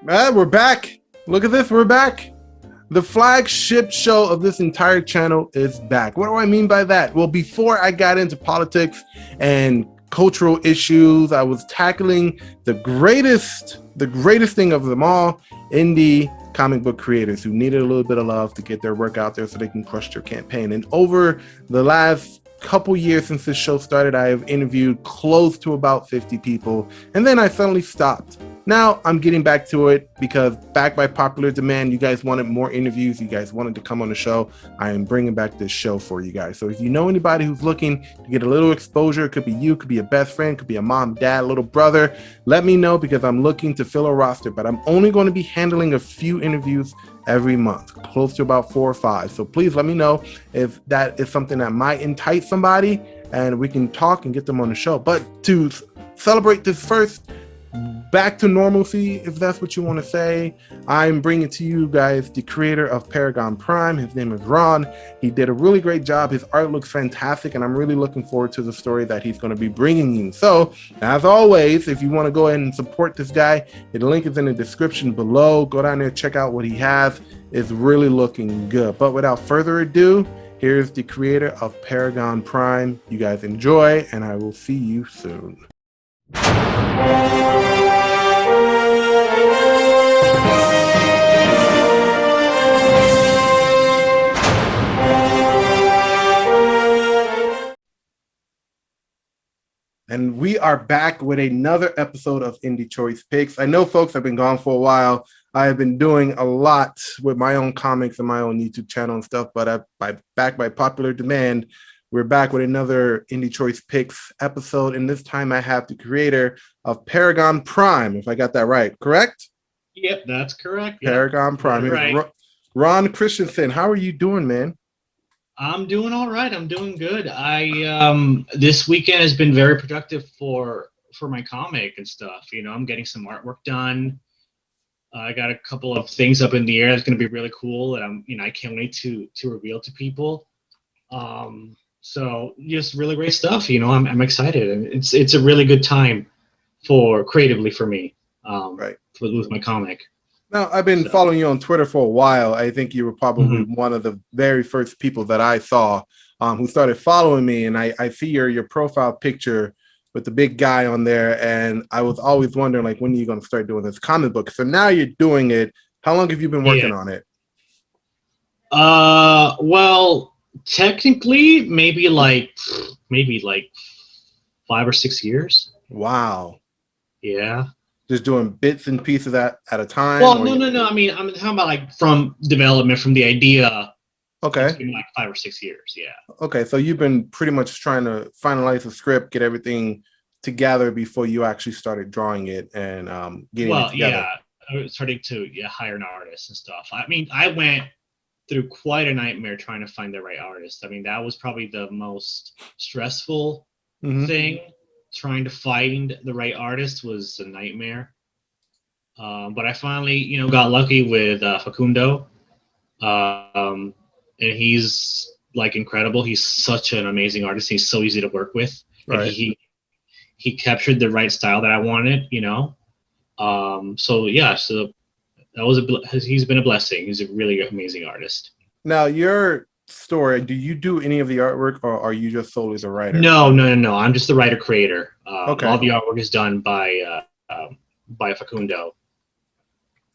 We're back. Look at this. We're back. The flagship show of this entire channel is back. What do I mean by that? Well, before I got into politics and cultural issues, I was tackling the greatest thing of them all, indie comic book creators who needed a little bit of love to get their work out there so they can crush their campaign. And over the last couple years since this show started, I have interviewed close to about 50 people, and then I suddenly stopped. Now I'm getting back to it because, back by popular demand, you guys wanted more interviews. You guys wanted to come on the show. I am bringing back this show for you guys. So if you know anybody who's looking to get a little exposure, it could be you, it could be a best friend, it could be a mom, dad, little brother, let me know, because I'm looking to fill a roster, but I'm only going to be handling a few interviews every month, close to about 4 or 5. So please let me know if that is something that might entice somebody, and we can talk and get them on the show. But to celebrate this first back to normalcy, if that's what you want to say, I'm bringing to you guys the creator of Paragon Prime. His name is Ron. He did a really great job. His art looks fantastic, and I'm really looking forward to the story that he's going to be bringing you. So, as always, if you want to go ahead and support this guy, the link is in the description below. Go down there, check out what he has. It's really looking good. But without further ado, here's the creator of Paragon Prime. You guys enjoy, and I will see you soon. And we are back with another episode of Indie Choice Picks. I know folks have been gone for a while. I have been doing a lot with my own comics and my own YouTube channel and stuff, but back by popular demand, we're back with another Indie Choice Picks episode. And this time I have the creator of Paragon Prime, if I got that right, correct? Yep, that's correct. Paragon Prime. Right. Ron Christensen, how are you doing, man? I'm doing all right. I'm doing good. This weekend has been very productive for my comic and stuff. You know, I'm getting some artwork done. I got a couple of things up in the air that's going to be really cool, and I can't wait to reveal to people. So just really great stuff. You know, I'm excited, and it's a really good time creatively for me. Right. With my comic. Now, I've been following you on Twitter for a while. I think you were probably one of the very first people that I saw who started following me. And I see your profile picture with the big guy on there. And I was always wondering, like, when are you going to start doing this comic book? So now you're doing it. How long have you been working on it? Well, technically, maybe like 5 or 6 years. Wow. Yeah. Just doing bits and pieces at a time? Well, no. I mean, I'm talking about like from development, from the idea. Okay. It's been like 5 or 6 years, yeah. Okay, so you've been pretty much trying to finalize the script, get everything together before you actually started drawing it and getting it together. Yeah, I was starting to hire an artist and stuff. I mean, I went through quite a nightmare trying to find the right artist. I mean, that was probably the most stressful thing. Trying to find the right artist was a nightmare. But I finally, got lucky with Facundo. And he's like incredible. He's such an amazing artist. He's so easy to work with. Right. And he captured the right style that I wanted, So that was he's been a blessing. He's a really amazing artist. Now, your story, do you do any of the artwork, or are you just solely the writer? No. I'm just the writer creator. Okay. All the artwork is done by Facundo.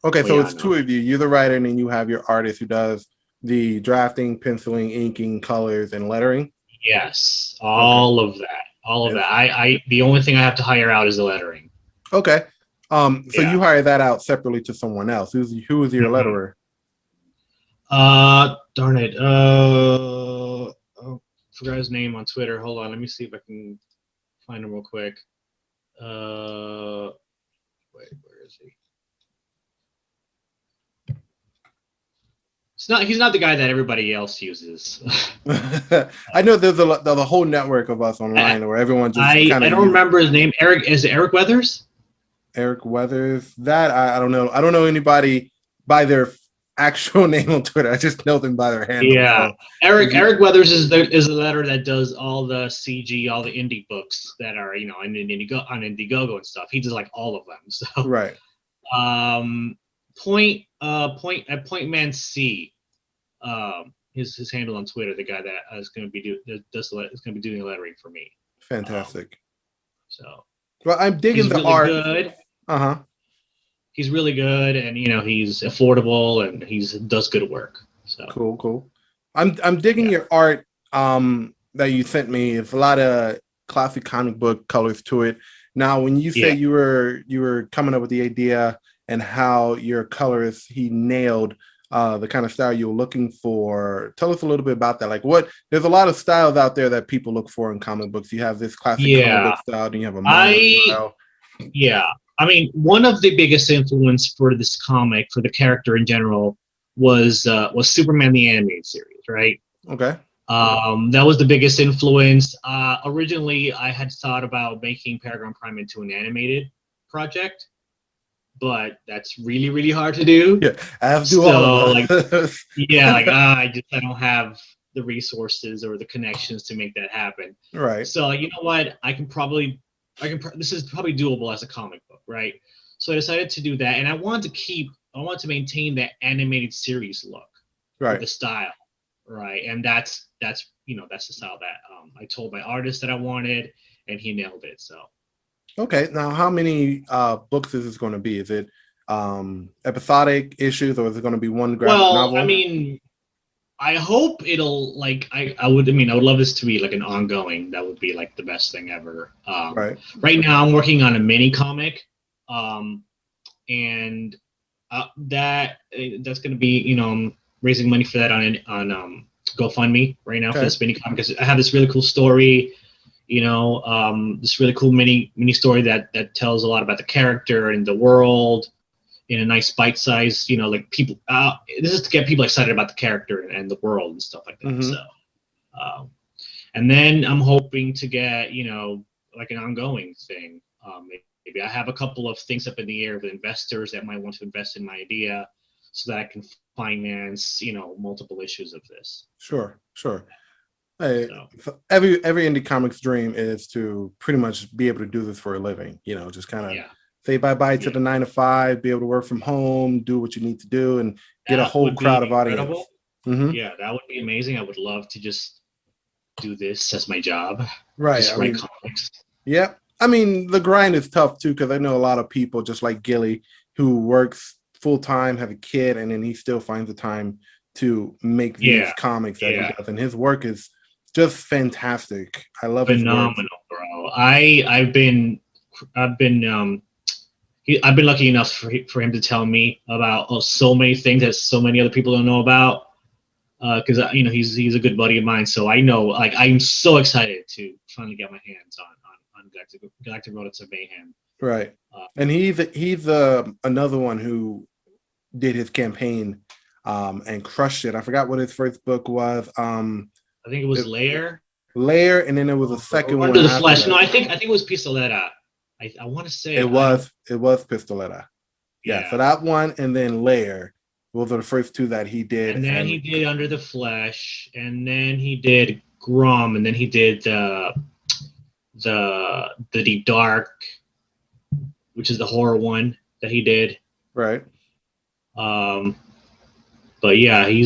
Okay, so it's two of you. You're the writer, and then you have your artist who does the drafting, penciling, inking, colors, and lettering. Yes, all of that. I the only thing I have to hire out is the lettering. Okay. So you hire that out separately to someone else. Who is your letterer? Darn it. I forgot his name on Twitter. Hold on, let me see if I can find him real quick. Wait, where is he? He's not the guy that everybody else uses. I know there's a whole network of us online where everyone just I don't remember his name. Is it Eric Weathers? Eric Weathers. That I don't know. I don't know anybody by their actual name on Twitter. I just know them by their handle. Yeah. So. Eric Weathers is the letter that does all the CG, all the indie books that are, on Indiegogo and stuff. He does like all of them. So right. Point Man C. His handle on Twitter, the guy that is going to be is going to be doing the lettering for me. Fantastic. So Well, I'm digging he's the really art. good. Uh-huh. He's really good, and he's affordable, and he's does good work. So Cool. I'm digging your art that you sent me. It's a lot of classic comic book colors to it. Now, when you say you were coming up with the idea and how your colors he nailed the kind of style you were looking for. Tell us a little bit about that. Like there's a lot of styles out there that people look for in comic books. You have this classic comic book style, and you have a manga style. Yeah. I mean, one of the biggest influence for this comic, for the character in general, was Superman the animated series, right? Okay. That was the biggest influence. Originally, I had thought about making Paragon Prime into an animated project, but that's really, really hard to do. Yeah, I have to do all of us. I don't have the resources or the connections to make that happen. Right. So you know what? This is probably doable as a comic book, right? So I decided to do that, and I want to maintain that animated series look, right? The style, right? And that's the style that I told my artist that I wanted, and he nailed it. So. Okay, now how many books is this going to be? Is it episodic issues, or is it going to be one graphic novel? I mean, I hope it'll I would love this to be like an ongoing. That would be like the best thing ever. Right now I'm working on a mini comic, and that's going to be I'm raising money for that on Gofundme right now for this mini comic because I have this really cool story. This really cool mini story that tells a lot about the character and the world in a nice bite size, like people, this is to get people excited about the character and the world and stuff like that. Mm-hmm. So, and then I'm hoping to get, like an ongoing thing. Maybe I have a couple of things up in the air with investors that might want to invest in my idea so that I can finance, multiple issues of this. Sure. Hey, so every indie comics dream is to pretty much be able to do this for a living, just kind of say bye-bye to the 9 to 5, be able to work from home, do what you need to do, and get a whole crowd of audience. Mm-hmm. Yeah, that would be amazing. I would love to just do this as my job. Right. Just write comics. Yeah. I mean, the grind is tough too, because I know a lot of people just like Gilly who works full-time, have a kid, and then he still finds the time to make these comics that he does. And his work is just fantastic. I love phenomenal, bro. I've been lucky enough for him to tell me about so many things that so many other people don't know about. Because he's a good buddy of mine, so I know. Like, I'm so excited to finally get my hands on Galactic Road to Mayhem. Right, and he's another one who did his campaign and crushed it. I forgot what his first book was. I think it was Lair, and then there was a second one. Under the Flesh. No, I think it was Pistoletta. I want to say it was Pistoletta. Yeah, so that one and then Lair. Those are the first two that he did. And then he did Under the Flesh, and then he did Grum, and then he did the Deep Dark, which is the horror one that he did. Right. But yeah, he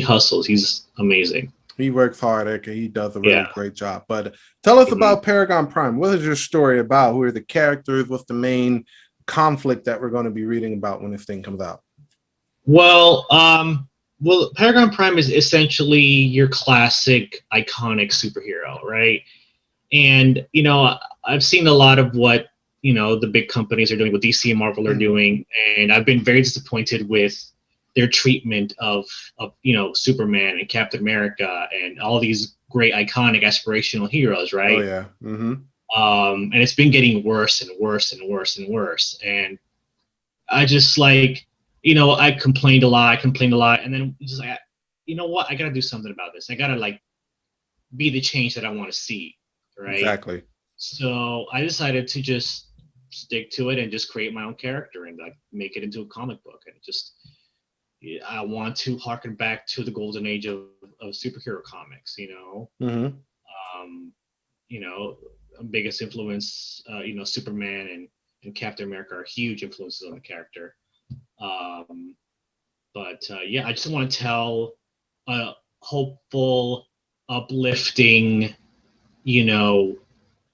hustles. He's amazing. He works hard. He does a really great job. But tell us about Paragon Prime. What is your story about? Who are the characters? What's the main conflict that we're going to be reading about when this thing comes out? Well, Paragon Prime is essentially your classic iconic superhero, right? And I've seen a lot of what the big companies are doing, what DC and Marvel are doing, and I've been very disappointed with their treatment of Superman and Captain America and all these great iconic aspirational heroes, right? Oh yeah. Mm-hmm. And it's been getting worse and worse and worse and worse. And I just I complained a lot, and then just like, you know what? I gotta do something about this. I gotta be the change that I want to see, right? Exactly. So I decided to just stick to it and just create my own character and make it into a comic book. And I want to harken back to the golden age of superhero comics, Mm-hmm. biggest influence. Superman and Captain America are huge influences on the character. But I just want to tell a hopeful, uplifting,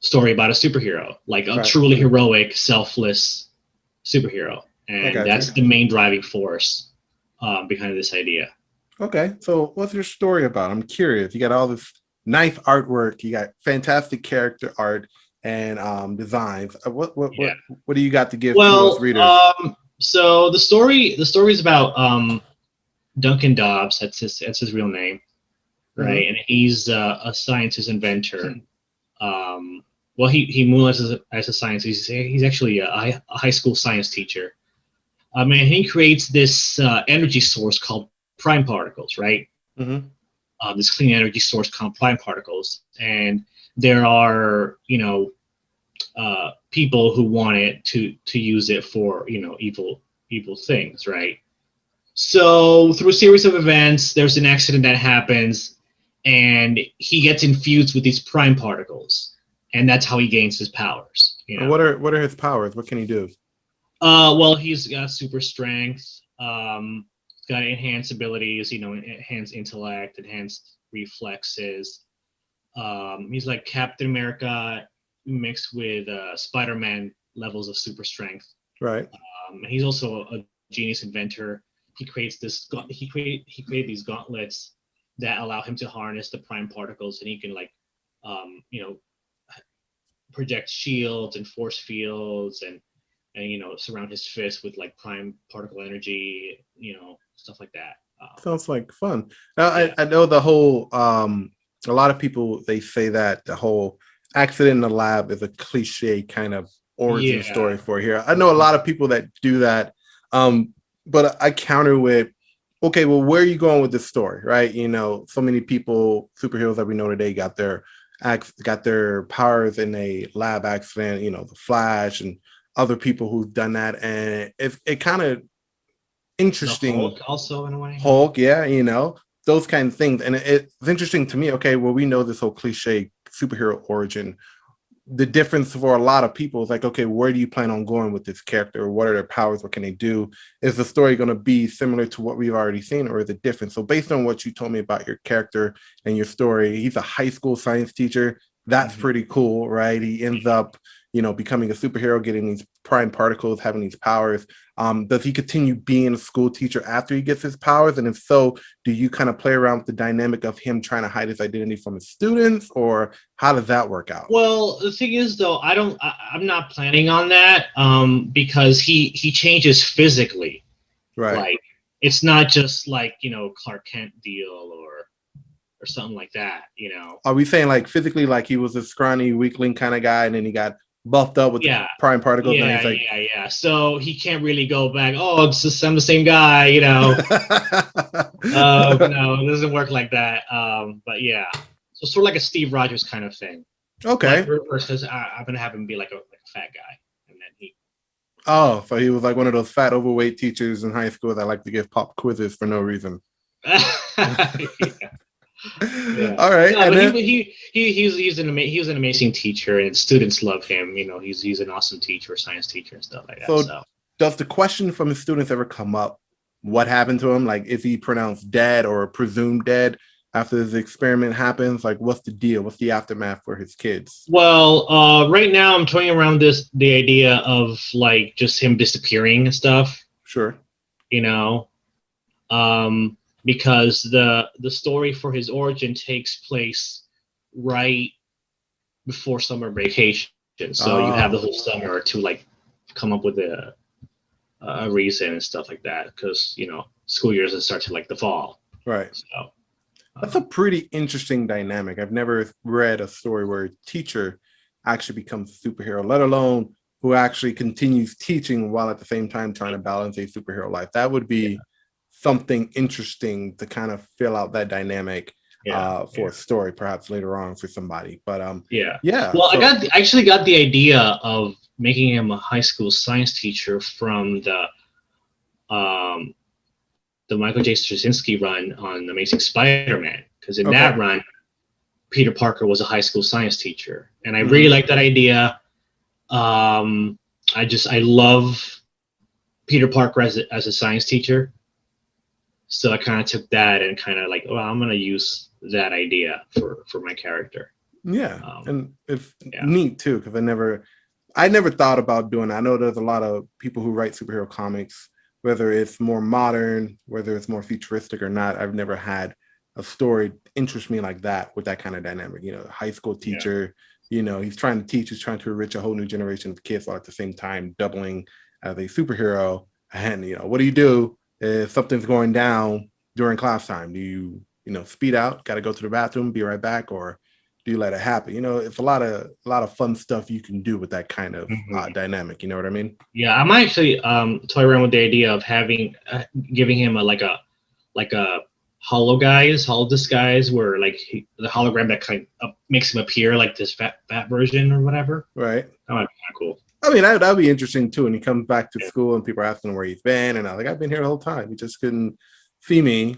story about a superhero, like a Right. truly heroic, selfless superhero, I and got you. that's the main driving force behind this idea. Okay, so what's your story about? I'm curious. You got all this nice artwork. You got fantastic character art and designs. Yeah. What do you got to give to us Well, readers? so the story is about Duncan Dobbs. That's his real name, Hmm. right? And he's a scientist inventor. Well, he moonlights as a scientist. He's actually a high school science teacher. And he creates this energy source called prime particles, right? Hmm. This clean energy source called prime particles, and there are people who want it to use it for evil things, right? So through a series of events, there's an accident that happens, and he gets infused with these prime particles, and that's how he gains his powers. And what are his powers? What can he do? Well, he's got super strength. He's got enhanced abilities. Enhanced intellect, enhanced reflexes. He's like Captain America mixed with Spider-Man levels of super strength. Right. He's also a genius inventor. He created these gauntlets that allow him to harness the prime particles, and he can project shields and force fields and surround his fist with like prime particle energy, stuff like that. Sounds like fun. Now, Yeah. I know the whole, a lot of people, they say that the whole accident in the lab is a cliche kind of origin Yeah. story for here. I know a lot of people that do that. Um, but I counter with, okay, well, where are you going with this story, right? So many people, superheroes that we know today got their powers in a lab accident, the Flash and other people who've done that. And it kind of The interesting. Hulk also in a way. Hulk, yeah, those kind of things. And it's interesting to me. Okay, well, we know this whole cliche superhero origin. The difference for a lot of people is like, okay, where do you plan on going with this character? What are their powers? What can they do? Is the story going to be similar to what we've already seen, or is it different? So, based on what you told me about your character and your story, he's a high school science teacher. That's Mhm. pretty cool, right? He ends up, becoming a superhero, getting these prime particles, having these powers. Does he continue being a school teacher after he gets his powers? And if so, do you kind of play around with the dynamic of him trying to hide his identity from his students, or how does that work out? Well, the thing is, though, I'm not planning on that because he changes physically. Right. Like, it's not just like Clark Kent deal or something like that. Are we saying like physically, like he was a scrawny weakling kind of guy, and then he got buffed up with the Yeah, prime particles, and yeah, he's like, yeah, yeah. So he can't really go back. Oh, it's just I'm the same guy. No, it doesn't work like that. But yeah, so sort of like a Steve Rogers kind of thing. Like okay. reverse, because I'm gonna have him be like a fat guy, and then he. Oh, so he was like one of those fat, overweight teachers in high school that like to give pop quizzes for no reason. Yeah. Yeah. All right, No, and but then he was an amazing teacher, and students love him. He's an awesome teacher, science teacher, and stuff like that. so So does the question from his students ever come up? What happened to him? Like, is he pronounced dead or presumed dead after this experiment happens? Like, what's the deal? What's the aftermath for his kids? well, right now I'm toying around the idea of like just him disappearing and stuff. Sure. You know, because the story for his origin takes place right before summer vacation. So you have the Oh, whole summer to like come up with a reason and stuff like that because school years will start to like the fall. right. So That's a pretty interesting dynamic. I've never read a story where a teacher actually becomes a superhero, let alone who actually continues teaching while at the same time trying to balance a superhero life. That would yeah, be something interesting to kind of fill out that dynamic yeah, for yeah, a story, perhaps later on for somebody. But yeah. yeah. Well, So I actually got the idea of making him a high school science teacher from um, the Michael J. Straczynski run on Amazing Spider-Man, because in okay. that run Peter Parker was a high school science teacher, and I really like that idea. I love Peter Parker as a science teacher, so I kind of took that and kind of like, well, I'm gonna use that idea for my character. Yeah, and it's yeah. neat too because I never thought about doing that. I know there's a lot of people who write superhero comics, whether it's more modern, whether it's more futuristic or not. I've never had a story interest me like that with that kind of dynamic. You know, a high school teacher, you know, he's trying to teach, he's trying to enrich a whole new generation of kids while at the same time doubling as a superhero. And, you know, what do you do if something's going down during class time? Do you, you know, speed out, got to go to the bathroom, be right back, or do you let it happen? You know, it's a lot of fun stuff you can do with that kind of dynamic. You know what I mean? Yeah, I'm actually toy around with the idea of having giving him a holo disguise, where like the hologram that kind of makes him appear like this fat version or whatever. Right. That might be kind of cool. I mean, that'd be interesting too. And he comes back to school and people are asking him where he's been, and I'm like, I've been here the whole time. He just couldn't see me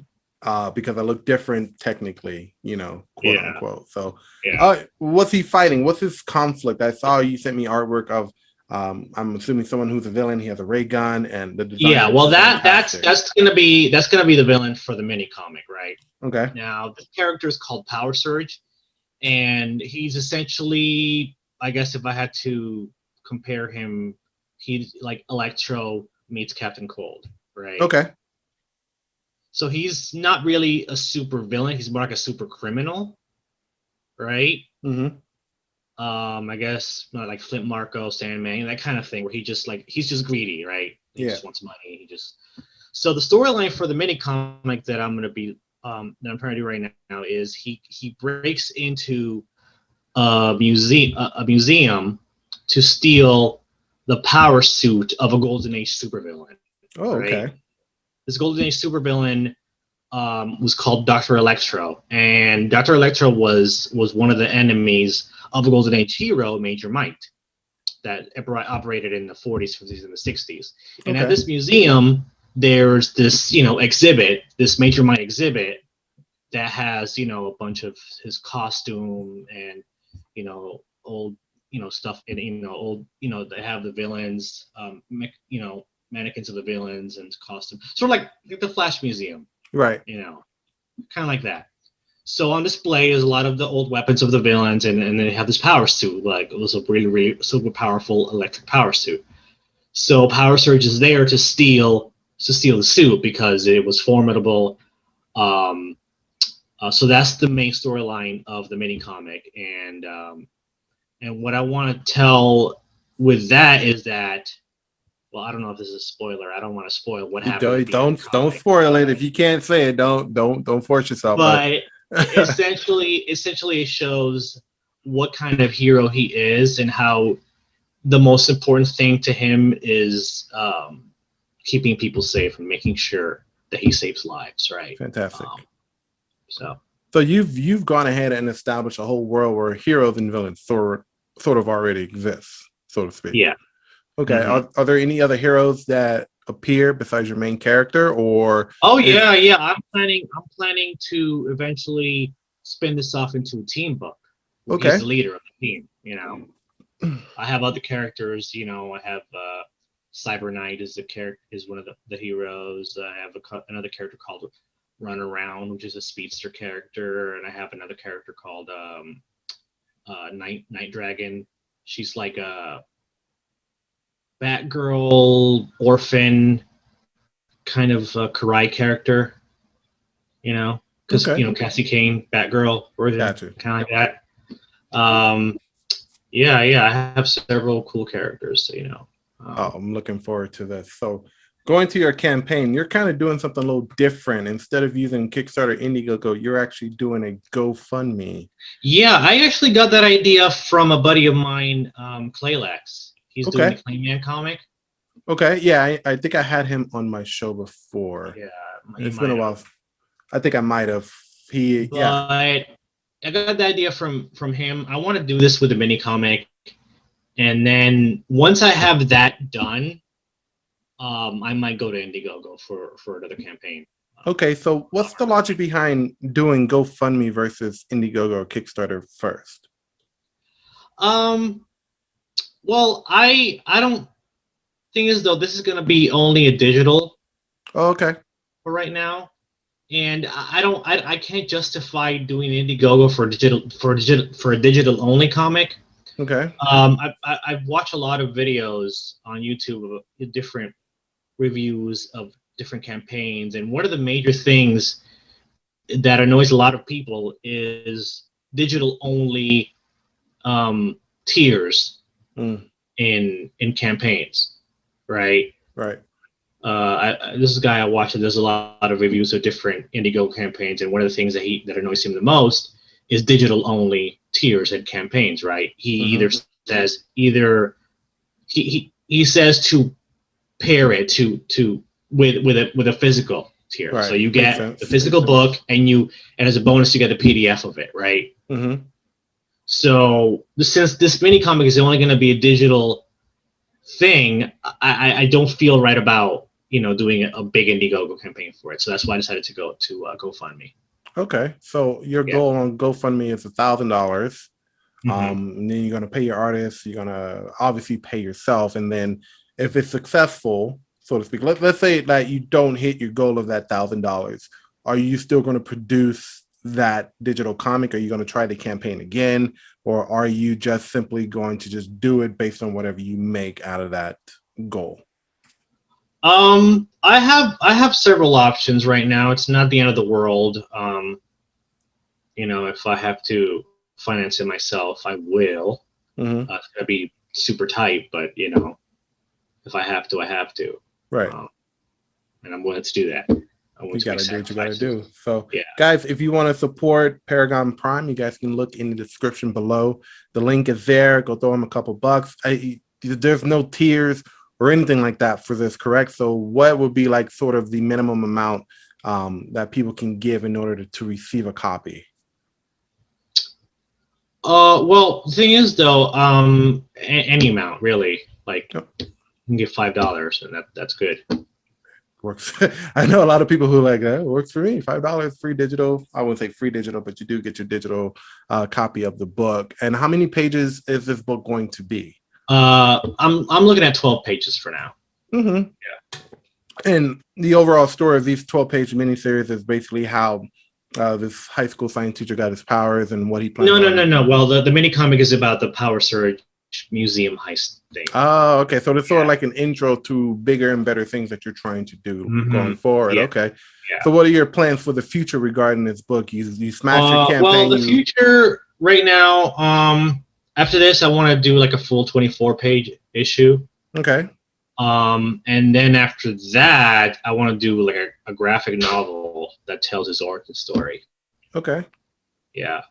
because I look different technically, you know, quote unquote. So what's he fighting? What's his conflict? I saw you sent me artwork of I'm assuming someone who's a villain. He has a ray gun and the design. Yeah, well that's gonna be the villain for the mini comic, right? Okay. Now the character is called Power Surge, and he's essentially, I guess if I had to compare him, he's like Electro meets Captain Cold, right? Okay. So he's not really a super villain. He's more like a super criminal, right? Mm-hmm. I guess not like Flint Marko, Sandman, that kind of thing, where he's just greedy, right? He just wants money. So the storyline for the mini comic that I'm gonna be that I'm trying to do right now is he breaks into a museum to steal the power suit of a Golden Age supervillain. Oh, okay. Right? This Golden Age supervillain was called Dr. Electro, and Dr. Electro was one of the enemies of a Golden Age hero, Major Might, that operated in the 40s, 50s, and the 60s. And at this museum, there's this, exhibit, this Major Might exhibit that has, a bunch of his costume and, old, stuff, and, old, they have the villains, mannequins of the villains and costume, sort of like the Flash Museum, right? Kind of like that. So on display is a lot of the old weapons of the villains, and they have this power suit, like it was a really, really super powerful electric power suit. So Power Surge is there to steal the suit because it was formidable. So that's the main storyline of the mini comic, and what I want to tell with that is that, well, I don't know if this is a spoiler. I don't want to spoil what happened. Don't spoil it. If you can't say it, don't force yourself. But essentially it shows what kind of hero he is and how the most important thing to him is keeping people safe and making sure that he saves lives. Right. Fantastic. So you've gone ahead and established a whole world where heroes and villains sort of already exist, so to speak. Yeah. Okay. Mm-hmm. Are there any other heroes that appear besides your main character, or? Yeah. I'm planning to eventually spin this off into a team book. Okay. He's the leader of the team. I have other characters. I have Cyber Knight is one of the heroes. I have another character called Run Around, which is a speedster character, and I have another character called Night Dragon. She's like a Batgirl orphan kind of karai character, because Cassie Kane, Batgirl, kind of like that. I have several cool characters, I'm looking forward to this. So going to your campaign, you're kind of doing something a little different. Instead of using Kickstarter, Indiegogo, you're actually doing a GoFundMe. Yeah, I actually got that idea from a buddy of mine, Claylax. He's doing the Clayman comic. Okay, yeah, I think I had him on my show before. Yeah, it's been a while. I think I might have. I got the idea from him. I want to do this with a mini comic, and then once I have that done, I might go to Indiegogo for another campaign. Okay, so what's the logic behind doing GoFundMe versus Indiegogo or Kickstarter first? Um, well, I don't think as though this is gonna be only a digital Oh, okay. for right now, and I don't I can't justify doing Indiegogo for a digital only comic. Okay. I've watched a lot of videos on YouTube of different reviews of different campaigns, and one of the major things that annoys a lot of people is digital only tiers Mm, in campaigns, right? right. This is a guy I watch, and there's a lot of reviews of different Indiegogo campaigns, and one of the things that annoys him the most is digital only tiers and campaigns, right? He Mm-hmm. he says to pair it to with a physical tier. So Right. you Makes get the sense. physical book, and as a bonus you get the PDF of it, right? Mm-hmm. So since this mini comic is only going to be a digital thing, I don't feel right about doing a big Indiegogo campaign for it. So that's why I decided to go to GoFundMe. Okay. So your Yeah. goal on GoFundMe is $1,000. Mm-hmm. And then you're gonna pay your artists, you're gonna obviously pay yourself, and then if it's successful, so to speak, let's say that you don't hit your goal of that $1,000, are you still going to produce that digital comic? Are you going to try the campaign again, or are you just simply going to just do it based on whatever you make out of that goal? I have several options right now. It's not the end of the world. If I have to finance it myself, I will. Mm-hmm. It's gonna be super tight, but if I have to, I have to. Right. Um, and I'm willing to do that. I'm willing You to make gotta do what you gotta sacrifices. do. So, Yeah. guys, if you want to support Paragon Prime, you guys can look in the description below. The link is there. Go throw them a couple bucks. There's no tiers or anything like that for this, correct? So, what would be like sort of the minimum amount that people can give in order to receive a copy? Well, the thing is though, any amount really. Like Yep. you can give $5, and that's good. Works. I know a lot of people who are like works for me. $5 free digital. I wouldn't say free digital, but you do get your digital copy of the book. And how many pages is this book going to be? I'm looking at 12 pages for now. Mm-hmm. Yeah. And the overall story of these 12-page miniseries is basically how this high school science teacher got his powers and what he plans No, no, on. no, no. Well, the mini comic is about the Power Surge museum heist thing. Oh, okay. So it's sort of Yeah. like an intro to bigger and better things that you're trying to do going forward. Yeah. Okay. Yeah. So what are your plans for the future regarding this book? You smashed your campaign. Well, the future right now, after this, I want to do like a full 24-page issue. Okay. And then after that, I want to do like a graphic novel that tells his origin story. Okay. Yeah.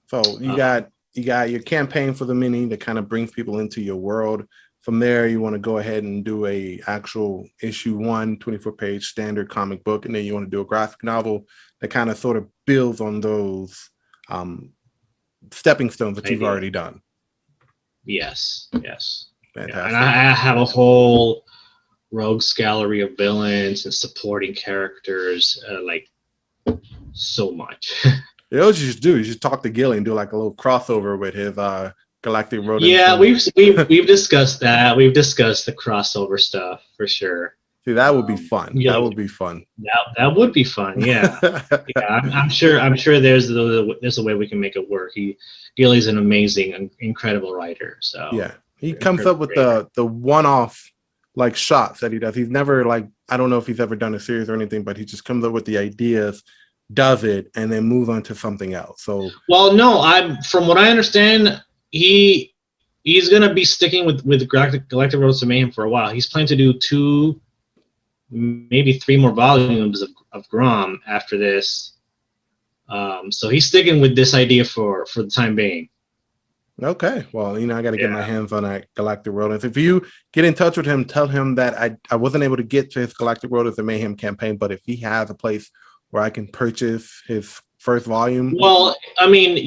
So you got your campaign for the mini that kind of brings people into your world. From there, you want to go ahead and do a actual issue 1, 24-page standard comic book, and then you want to do a graphic novel that kind of sort of builds on those stepping stones that you've already done. Yes. Yes. Fantastic. Yeah. And I have a whole rogues gallery of villains and supporting characters, like so much. You know what you should do? You should talk to Gilly and do like a little crossover with his Galactic Rodents. Yeah, we've discussed that. We've discussed the crossover stuff for sure. See, that would be fun. Yeah, that would be fun. That would be fun. Yeah, yeah. I'm sure there's a way we can make it work. Gilly's an amazing, incredible writer. So yeah, he comes up with the one-off like shots that he does. He's never like, I don't know if he's ever done a series or anything, but he just comes up with the ideas, does it, and then moves on to something else. So, well, no, from what I understand, he's gonna be sticking with Galactic Roads to Mayhem for a while. He's planning to do 2, maybe 3 more volumes of Grom after this. So he's sticking with this idea for the time being. Okay, well, I got to get my hands on that Galactic Rodents. If you get in touch with him, tell him that I wasn't able to get to his Galactic Rodents and Mayhem campaign, but if he has a place where I can purchase his first volume. Well, I mean,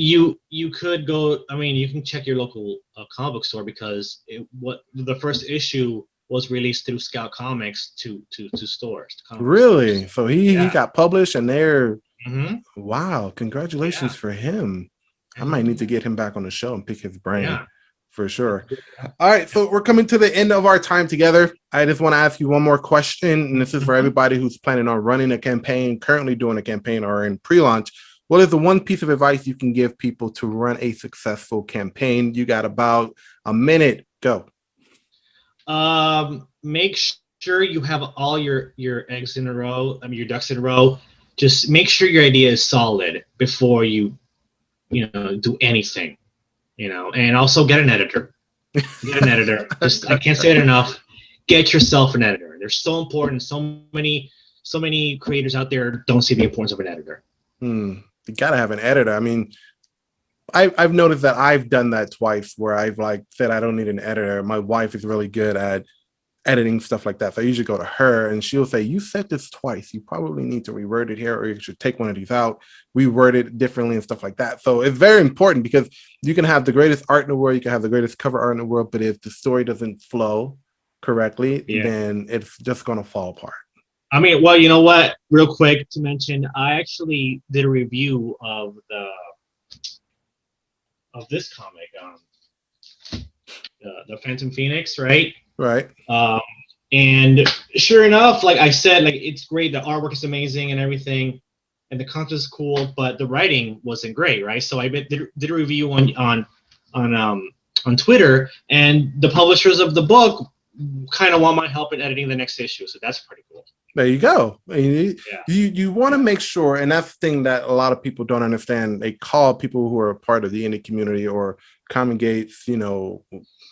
you could go. I mean, you can check your local comic book store because the first issue was released through Scout Comics to stores, to comic book Really? stores. So he Yeah. got published, and they're Mm-hmm. wow. Congratulations Yeah. for him. I might need Mm-hmm. to get him back on the show and pick his brain Yeah. for sure. All right, so we're coming to the end of our time together. I just want to ask you one more question, and this is for Mm-hmm. everybody who's planning on running a campaign, currently doing a campaign, or in pre-launch. What is the one piece of advice you can give people to run a successful campaign? You got about a minute. Go. Make sure you have all your eggs in a row. I mean, your ducks in a row. Just make sure your idea is solid before you know do anything. You know, and also get an editor. Get an editor. Just I can't say it enough. Get yourself an editor. They're so important. So many creators out there don't see the importance of an editor. You gotta have an editor. I mean, I've noticed that I've done that twice where I've like said I don't need an editor. My wife is really good at editing stuff like that. So I usually go to her and she'll say, "You said this twice. You probably need to reword it here, or you should take one of these out, reword it differently and stuff like that." So it's very important because you can have the greatest art in the world, you can have the greatest cover art in the world, but if the story doesn't flow correctly, Yeah. then it's just gonna fall apart. I mean, well, you know what? Real quick to mention, I actually did a review of this comic, the Phantom Phoenix, right? Right. Um, and sure enough, like I said, like it's great. The artwork is amazing and everything, and the content is cool, but the writing wasn't great, right? So I did a review on on Twitter, and the publishers of the book kind of want my help in editing the next issue, so that's pretty cool. There you go. You Yeah. you want to make sure, and that's the thing that a lot of people don't understand. They call people who are part of the indie community or common gates, you know,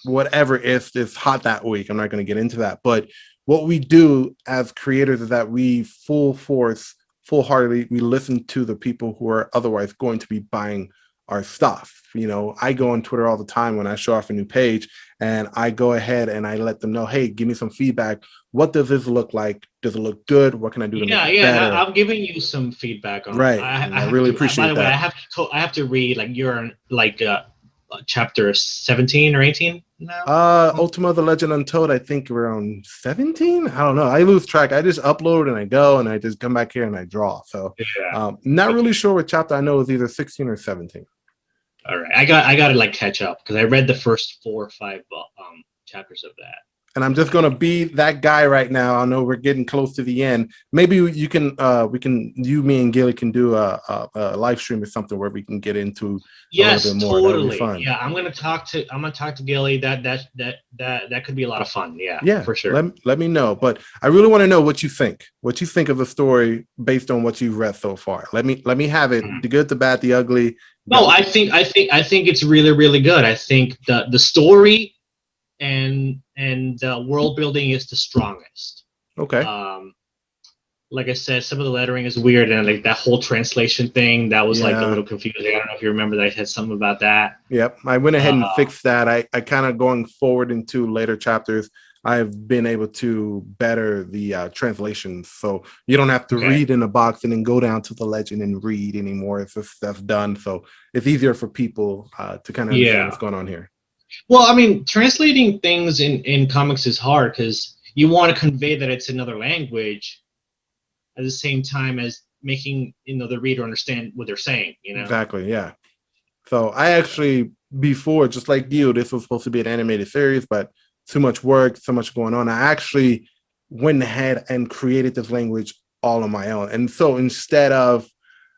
whatever if it's hot that week. I'm not going to get into that, but what we do as creators is that we full force, full heartedly, we listen to the people who are otherwise going to be buying our stuff. You know, I go on Twitter all the time when I show off a new page, and I go ahead and I let them know, hey, give me some feedback. What does this look like? Does it look good? What can I do to make Yeah, it yeah, and better? I'm giving you some feedback on it. Right. And I I have really to. By appreciate the way, that. I have to read like you're like chapter 17 or 18 now. Ultima the Legend Untold, I think around 17. I don't know. I lose track. I just upload and I go and I just come back here and I draw. So Yeah. not really Okay. sure what chapter. I know is either 16 or 17. All right. I got to like catch up because I read the first 4 or 5 chapters of that. And I'm just gonna be that guy right now. I know we're getting close to the end. Maybe you can, we can, you, me, and Gilly can do a live stream or something where we can get into a little bit Yes, more. That'll be totally. fun. Yeah, I'm gonna talk to Gilly. That could be a lot of fun. Yeah, Yeah, for sure. let me know. But I really want to know what you think. What you think of the story based on what you've read so far. Let me have it. Mhm. The good, the bad, the ugly. No, Go. I think it's really good. I think the story and the world building is the strongest. Okay. Um, like I said, some of the lettering is weird, and like that whole translation thing that was like a Yeah. little confusing. I don't know if you remember that I said something about that. Yep. I went ahead and Uh, fixed that. I kind of going forward into later chapters. I've been able to better the translations, so you don't have to okay. read in a box and then go down to the legend and read anymore. It's just stuff done, so it's easier for people to kind of understand Yeah. what's going on here. Well, I mean, translating things in comics is hard because you want to convey that it's another language at the same time as making the reader understand what they're saying. You know. Exactly. Yeah. So I actually, before, just like you, this was supposed to be an animated series, but too much work, so much going on. I actually went ahead and created this language all on my own. And so instead of,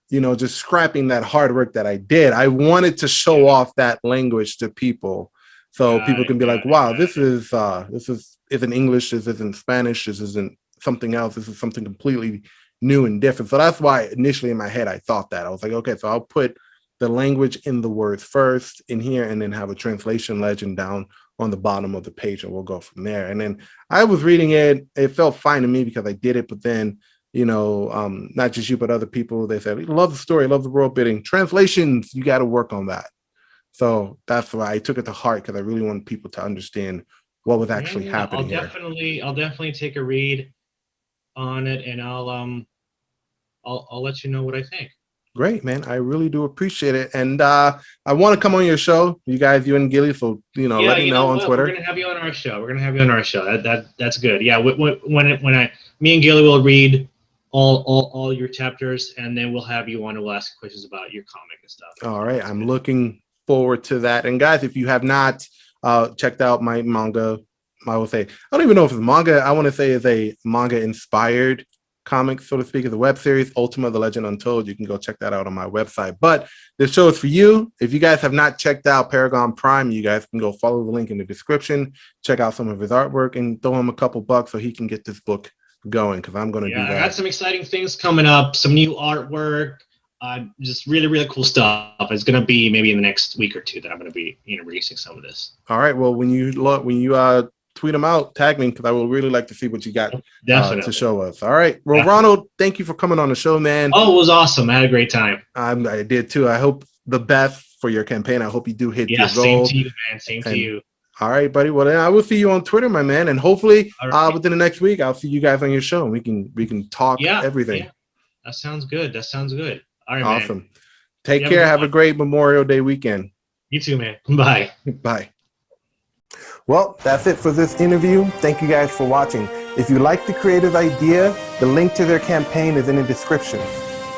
you know, just scrapping that hard work that I did, I wanted to show off that language to people. So Got people it. can be Got like, it. wow, Got it. this is isn't English, this isn't Spanish, this isn't something else, this is something completely new and different. So that's why initially in my head I thought that. I was like, okay, so I'll put the language in the words first in here and then have a translation legend down on the bottom of the page and we'll go from there. And then I was reading it, it felt fine to me because I did it, but then you know, not just you, but other people, they said, love the story, love the world building. Translations, you got to work on that. So that's why I took it to heart because I really want people to understand what was actually Yeah, happening here. I'll definitely take a read on it, and I'll let you know what I think. Great, man. I really do appreciate it. And I want to come on your show, you and Gilly. So, Yeah, let me you know know on what? We're Twitter. gonna have you on our show. We're gonna have you on our show. That's good. Yeah, me and Gilly will read all your chapters, and then we'll have you on and we'll ask questions about your comic and stuff. All right. I'm looking forward to that. And guys, if you have not checked out my manga, I will say, I don't even know if it's manga. I want to say it's a manga inspired comic, so to speak. It's a web series, Ultima, The Legend Untold. You can go check that out on my website. But this show is for you. If you guys have not checked out Paragon Prime, you guys can go follow the link in the description, check out some of his artwork, and throw him a couple bucks so he can get this book going, because I'm going to do that. I got some exciting things coming up, some new artwork, just really, really cool stuff. It's going to be maybe in the next week or two that I'm going to be releasing some of this. All right. Well, when you tweet them out, tag me, because I will really like to see what you got to show us. All right. Well, definitely. Ronald, thank you for coming on the show, man. Oh, it was awesome. I had a great time. I did too. I hope the best for your campaign. I hope you do hit your Same goal. to you, man. Same to you. All right, buddy. Well, then I will see you on Twitter, my man, and hopefully within the next week, I'll see you guys on your show, and we can talk everything. Yeah. That sounds good. All right, awesome. Man. Take care. Have a great Memorial Day weekend. You too, man. Bye. Bye. Well, that's it for this interview. Thank you guys for watching. If you like the creative idea, the link to their campaign is in the description.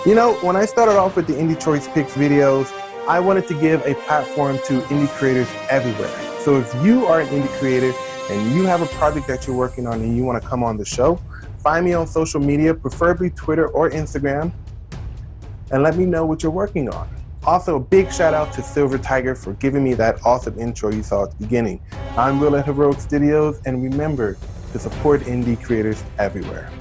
When I started off with the Indie Choice Picks videos, I wanted to give a platform to indie creators everywhere. So if you are an indie creator and you have a project that you're working on and you want to come on the show, find me on social media, preferably Twitter or Instagram, and let me know what you're working on. Also, a big shout out to Silver Tiger for giving me that awesome intro you saw at the beginning. I'm Will at Heroic Studios, and remember to support indie creators everywhere.